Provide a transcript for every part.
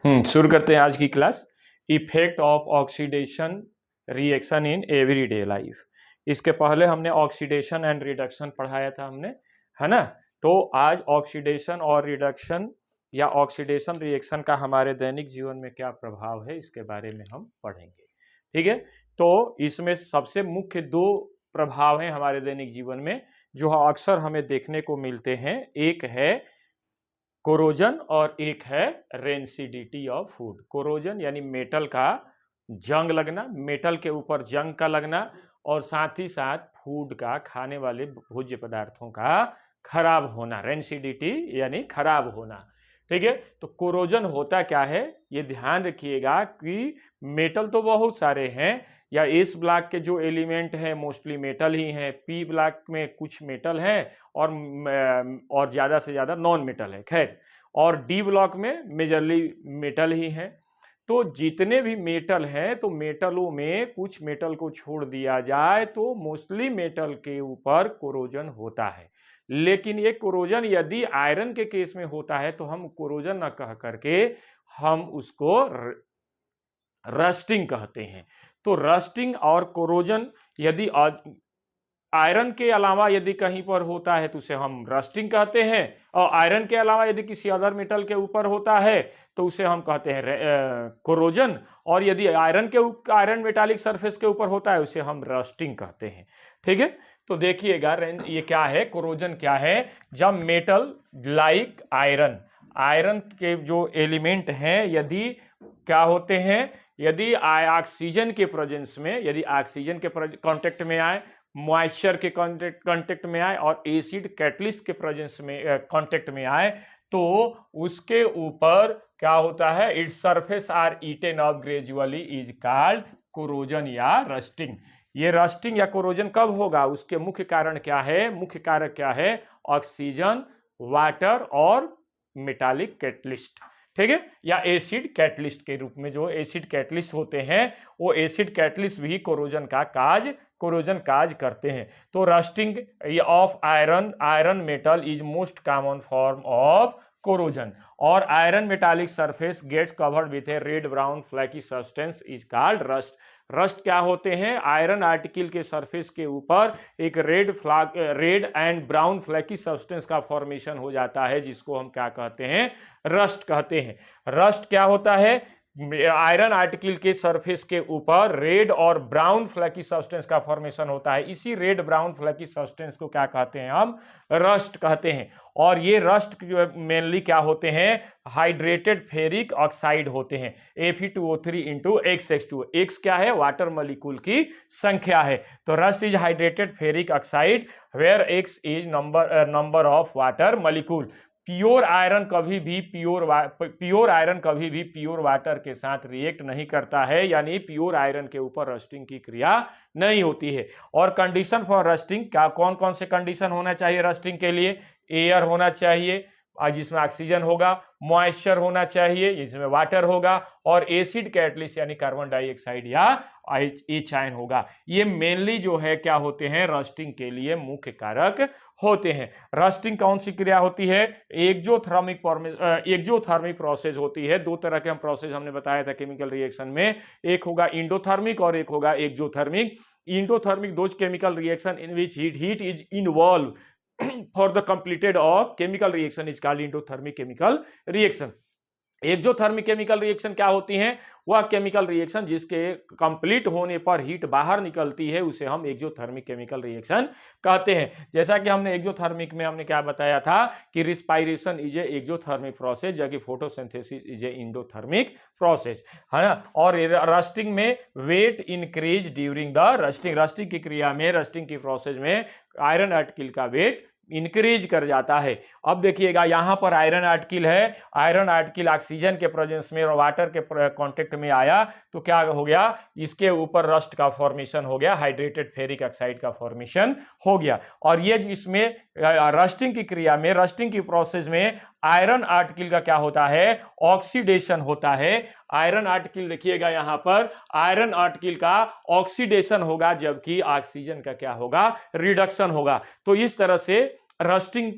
शुरू करते हैं आज की class. Effect of oxidation reaction in everyday life. इसके पहले हमने ऑक्सीडेशन एंड रिडक्शन पढ़ाया था हमने, है ना। तो आज ऑक्सीडेशन और रिडक्शन या ऑक्सीडेशन रिएक्शन का हमारे दैनिक जीवन में क्या प्रभाव है इसके बारे में हम पढ़ेंगे। ठीक है, तो इसमें सबसे मुख्य दो प्रभाव हैं हमारे दैनिक जीवन में जो अक्सर हमें देखने को मिलते हैं। एक है कोरोजन और एक है रेंसिडिटी ऑफ फूड। कोरोजन यानी मेटल का जंग लगना, मेटल के ऊपर जंग का लगना, और साथ ही साथ फूड का, खाने वाले भोज्य पदार्थों का खराब होना। रेंसिडिटी यानी खराब होना। ठीक है, तो कोरोजन होता क्या है ये ध्यान रखिएगा कि मेटल तो बहुत सारे हैं, या एस ब्लॉक के जो एलिमेंट हैं मोस्टली मेटल ही हैं, पी ब्लॉक में कुछ मेटल है और ज़्यादा से ज़्यादा नॉन मेटल है, खैर, और डी ब्लॉक में मेजरली मेटल ही हैं। तो जितने भी मेटल हैं तो मेटलों में कुछ मेटल को छोड़ दिया जाए तो मोस्टली मेटल के ऊपर कोरोजन होता है। लेकिन ये कोरोजन यदि आयरन के केस में होता है तो हम कोरोजन न कह करके हम उसको रस्टिंग कहते हैं। तो रस्टिंग और कोरोजन यदि आयरन के अलावा यदि कहीं पर होता है तो उसे हम रस्टिंग कहते हैं, और आयरन के अलावा यदि किसी अदर मेटल के ऊपर होता है तो उसे हम कहते हैं कोरोजन, और यदि आयरन मेटालिक सरफेस के ऊपर होता है उसे हम रस्टिंग कहते हैं। ठीक है, तो देखिएगा ये क्या है, कोरोजन क्या है। जब मेटल लाइक आयरन के जो एलिमेंट हैं यदि क्या होते हैं, यदि ऑक्सीजन के प्रेजेंस में, यदि ऑक्सीजन के कांटेक्ट में आए, मॉइस्चर के कांटेक्ट में आए और एसिड कैटलिस्ट के प्रेजेंस में कांटेक्ट में आए तो उसके ऊपर क्या होता है, it's surface are eaten up gradually is called corrosion या रस्टिंग। ये रस्टिंग या कोरोजन कब होगा, उसके मुख्य कारण क्या है, मुख्य कारक क्या है, ऑक्सीजन, वाटर और मेटालिक कैटलिस्ट। ठीक है, या एसिड कैटलिस्ट के रूप में जो एसिड कैटलिस्ट होते हैं वो एसिड कैटलिस्ट भी कोरोजन काज करते हैं। तो rusting of iron metal is most common form of corrosion, और iron metallic surface gets covered with a red brown flaky substance is called rust. Rust क्या होते हैं, आयरन आर्टिकल के surface के ऊपर एक red and brown flaky substance का formation हो जाता है जिसको हम क्या कहते हैं, रस्ट कहते हैं। रस्ट क्या होता है, आयरन आर्टिकल के सरफेस के ऊपर रेड और ब्राउन फ्लैकी सब्सटेंस का फॉर्मेशन होता है। इसी रेड ब्राउन फ्लैकी सब्सटेंस को क्या कहते हैं, हम रस्ट कहते हैं। और ये रस्ट जो मेनली क्या होते हैं, हाइड्रेटेड फेरिक ऑक्साइड होते हैं, Fe2O3 इंटू X X क्या है, वाटर मॉलिक्यूल की संख्या है। तो rust is hydrated ferric oxide where X is number of water molecule. Pure iron कभी भी प्योर वाटर के साथ रिएक्ट नहीं करता है, यानी प्योर आयरन के ऊपर रस्टिंग की क्रिया नहीं होती है। और कंडीशन फॉर रस्टिंग क्या, कौन कौन से कंडीशन होना चाहिए रस्टिंग के लिए, एयर होना चाहिए जिसमें ऑक्सीजन होगा, मॉइस्चर होना चाहिए जिसमें वाटर होगा, और एसिड कैटलिस्ट यानी कार्बन डाइऑक्साइड या एच आयन होगा। ये मेनली जो है क्या होते हैं, रस्टिंग के लिए मुख्य कारक होते हैं। रस्टिंग कौन सी क्रिया होती है, एक्सोथर्मिक प्रोसेस होती है। दो तरह के हम प्रोसेस हमने बताया था केमिकल रिएक्शन में, एक होगा इंडोथर्मिक और एक होगा exothermic. Endothermic those chemical reaction in which heat is involve for the completed of chemical reaction is called endothermic chemical reaction। Exothermic chemical reaction क्या होती हैं, वह केमिकल रिएक्शन जिसके कंप्लीट होने पर हीट बाहर निकलती है उसे हम एक्सोथर्मिक केमिकल रिएक्शन कहते हैं। जैसा कि हमने एक्सोथर्मिक में हमने क्या बताया था कि respiration is a exothermic process, जबकि photosynthesis is a endothermic process, है ना। और रस्टिंग में weight increase during the rusting की क्रिया में, रस्टिंग की प्रोसेस में आयरन आर्टिकल का वेट इंक्रीज कर जाता है। अब देखिएगा यहां पर आयरन आर्टिकल है, आयरन आर्टिकल ऑक्सीजन के प्रेजेंस में और वाटर के कांटेक्ट में आया तो क्या हो गया, इसके ऊपर रस्ट का फॉर्मेशन हो गया, हाइड्रेटेड फेरिक ऑक्साइड का फॉर्मेशन हो गया। और ये इसमें रस्टिंग की क्रिया में, रस्टिंग की प्रोसेस में आयरन आर्टिकल का क्या होता है, ऑक्सीडेशन होता है। आयरन आर्टिकल देखिएगा यहां पर आयरन आर्टिकल का ऑक्सीडेशन होगा जबकि ऑक्सीजन का क्या होगा, रिडक्शन होगा। तो इस तरह से रस्टिंग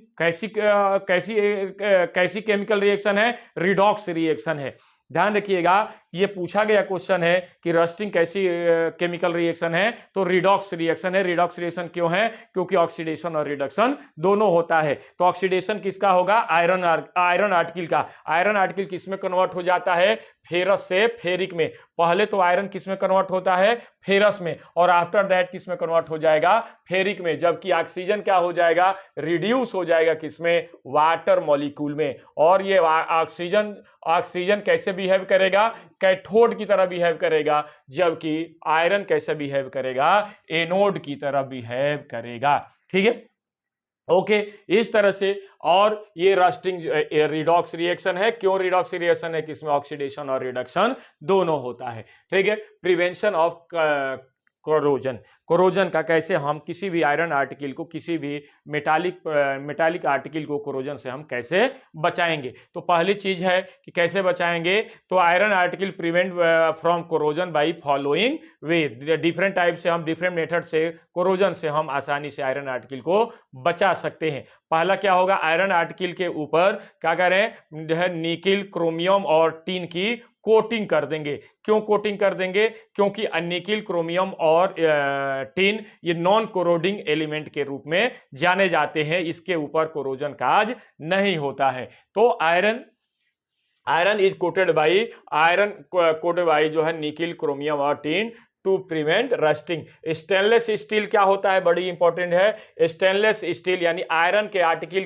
कैसी केमिकल रिएक्शन है, रिडॉक्स रिएक्शन है। ध्यान रखिएगा, ये पूछा गया क्वेश्चन है कि रस्टिंग कैसी केमिकल रिएक्शन है, तो रिडॉक्स रिएक्शन है। रिडॉक्स रिएक्शन क्यों है? क्योंकि ऑक्सीडेशन और रिडक्शन दोनों होता है। तो ऑक्सीडेशन किसका होगा? आयरन आर्टिकल का। आयरन आर्टिकल किस में कन्वर्ट हो जाता है? फेरस से फेरिक में। पहले तो आयरन किस में कन्वर्ट होता है? फेरस में, और आफ्टर दैट किस में कन्वर्ट हो जाएगा? फेरिक में। जबकि ऑक्सीजन क्या हो जाएगा? रिड्यूस हो जाएगा किसमें? वाटर मॉलिक्यूल में। और ये ऑक्सीजन कैसे बिहेव करेगा? कैथोड की तरह बिहेव करेगा, जबकि आयरन कैसे बिहेव करेगा? एनोड की तरह बिहेव करेगा। ठीक है, ओके इस तरह से। और ये रस्टिंग रिडॉक्स रिएक्शन है। क्यों रिडॉक्स रिएक्शन है? किसमें ऑक्सीडेशन और रिडक्शन दोनों होता है। ठीक है, प्रिवेंशन ऑफ कोरोजन का कैसे हम किसी भी आयरन आर्टिकल को, किसी भी मेटालिक आर्टिकल को कोरोजन से हम कैसे बचाएंगे। तो पहली चीज है कि कैसे बचाएंगे, तो iron article prevent from corrosion by following way. Different type से हम, डिफरेंट मेथड से कोरोजन से हम आसानी से आयरन आर्टिकल को बचा सकते हैं। पहला क्या होगा? आयरन आर्टिकल के ऊपर क्या करें? जो है निकिल, क्रोमियम और टिन की कोटिंग कर देंगे। क्यों कोटिंग कर देंगे? क्योंकि निकिल, क्रोमियम और टिन ये नॉन कोरोडिंग एलिमेंट के रूप में जाने जाते हैं। इसके ऊपर कोरोजन काज नहीं होता है। तो आयरन इज कोटेड बाई जो है निकिल, क्रोमियम और tin to prevent rusting. Stainless steel क्या होता है? बड़ी इंपॉर्टेंट है। स्टेनलेस स्टील यानी आयरन के आर्टिकल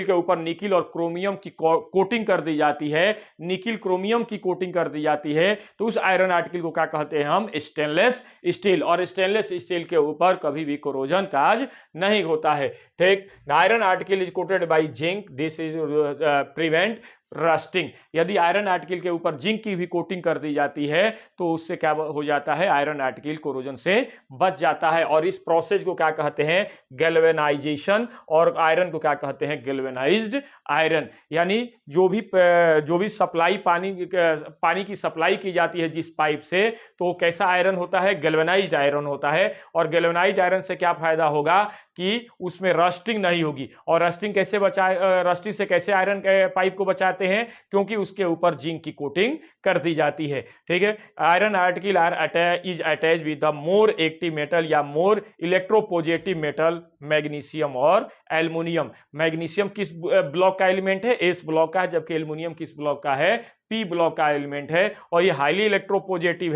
के ऊपर निकिल और क्रोमियम की कोटिंग कर दी जाती है। निकिल क्रोमियम की कोटिंग कर दी जाती है, तो उस आयरन आर्टिकल को क्या कहते हैं हम? Stainless steel. और स्टेनलेस स्टील के ऊपर कभी भी कोरोजन काज नहीं होता है। ठीक, iron article is coated by zinc, this is prevent rusting. यदि आयरन आर्टिकल के ऊपर जिंक की भी कोटिंग कर दी जाती है, तो उससे क्या हो जाता है? आयरन आर्टिकल कोरोजन से बच जाता है। और इस प्रोसेस को क्या कहते हैं? गैल्वेनाइजेशन। और आयरन को क्या कहते हैं? Galvanised iron. यानी जो भी सप्लाई पानी की सप्लाई की जाती है जिस पाइप से, तो कैसा आयरन होता है? गैल्वेनाइज्ड आयरन होता है। और गैल्वेनाइज्ड आयरन से क्या फायदा होगा कि उसमें रस्टिंग नहीं होगी। और रस्टिंग से कैसे आयरन के पाइप को बचाते हैं? क्योंकि उसके ऊपर जिंक की कोटिंग कर दी जाती है। ठीक है, iron article is attach with the more active metal या मोर इलेक्ट्रोपॉजिटिव मेटल, मैग्नीशियम और एल्युमिनियम। मैग्नीशियम किस ब्लॉक का एलिमेंट है? एस ब्लॉक का है। जबकि एल्युमिनियम किस ब्लॉक का है? पी ब्लॉक का एलिमेंट है। और ये हाईली इलेक्ट्रोपॉजिटिव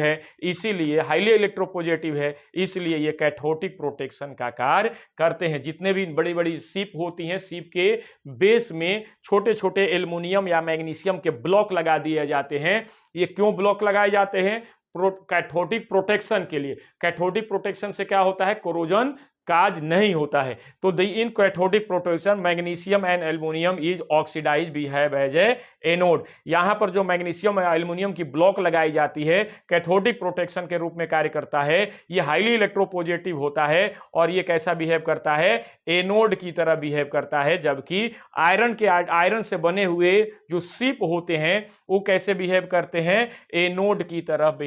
है, इसलिए ये कैथोटिक प्रोटेक्शन का कार्य करते हैं। जितने भी बड़ी बड़ी शिप होती हैं, शिप के बेस में छोटे छोटे एल्युमिनियम या मैग्नीशियम के ब्लॉक लगा दिए जाते हैं। ये क्यों ब्लॉक लगाए जाते हैं? कैथोटिक प्रोटेक्शन के लिए। कैथोटिक प्रोटेक्शन से क्या होता है? कोरोजन काज नहीं होता है। तो in cathodic protection magnesium and aluminium is oxidise behave as a anode. यहां पर जो मैग्नीशियम और एल्युमिनियम की ब्लॉक लगाई जाती है, कैथोडिक प्रोटेक्शन के रूप में कार्य करता है। ये हाईली इलेक्ट्रोपॉजिटिव होता है और ये कैसा बिहेव करता है? एनोड की तरह बिहेव करता है। जबकि आयरन से बने हुए जो शिप होते हैं वो कैसे बिहेव करते हैं? एनोड की तरह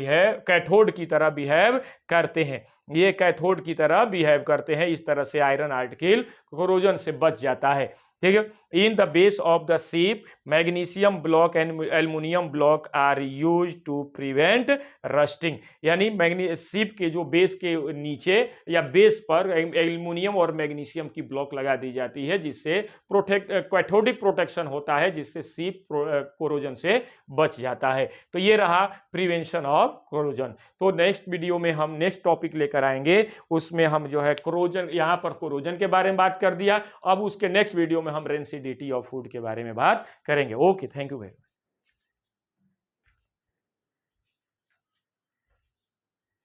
कैथोड की तरह बिहेव करते हैं। ये कैथोड की तरह बिहेव करते हैं। इस तरह से आयरन आर्टिकल कोरोजन से बच जाता है। ठीक है, in the base of the ship magnesium block and aluminium block are use to prevent rusting. यानी शिप के जो बेस के नीचे या बेस पर एल्युमिनियम और मैग्नीशियम की ब्लॉक लगा दी जाती है, जिससे कैथोडिक प्रोटेक्शन होता है, जिससे शिप कोरोजन से बच जाता है। तो ये रहा प्रिवेंशन ऑफ कोरोजन। तो नेक्स्ट वीडियो में हम नेक्स्ट टॉपिक लेकर आएंगे, उसमें हम जो है कोरोजन, यहाँ पर कोरोजन के बारे में बात कर दिया। अब उसके नेक्स्ट वीडियो में हम रेंसिडिटी ऑफ फूड के बारे में बात करेंगे। Okay, thank you very much.